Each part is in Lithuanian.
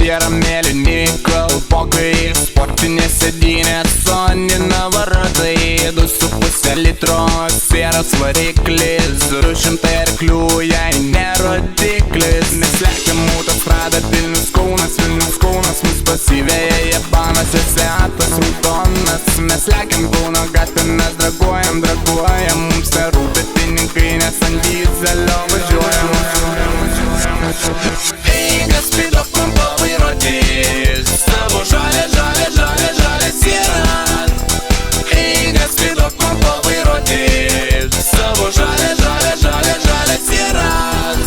yra mėlyni kalpokai, sportinės sėdynės, sonina varatai, 2,5 litro sfėros variklis, 200 arklių, jei nerodiklis. Mes lekiam autostrada Vilnius Kaunas, mus pasiveja Japanas ir Seatas raudonas. Mes lekiam Kauno gatvę, mes draguojam, mums nerūpi pinigai, nes ant dyzelio važiuojam. Eigas spido kampo vairuotis, savo žalė sierą. Eigas spido kampo vairuotis, savo žalė sierą.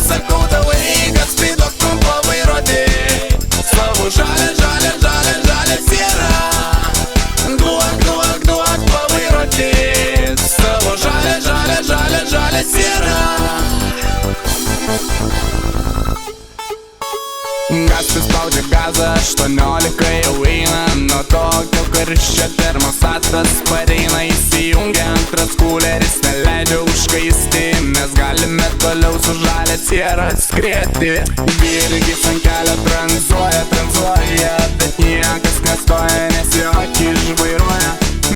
Sakau tau, eigas spido kampo vairuotis, savo žalė sierą. Duok pavairuotis, savo žalė sierą. Gastas spaudžia gazą, 18 jau eina, nuo tokio karščio termostatas pareina. Įsijungia antras kuleris, neleidžia užkaisti, mes galime toliau su žalia siera skrieti. Virgis ant kelio tranzuoja, bet niekas nestoja, nes jo akis žvairuoja.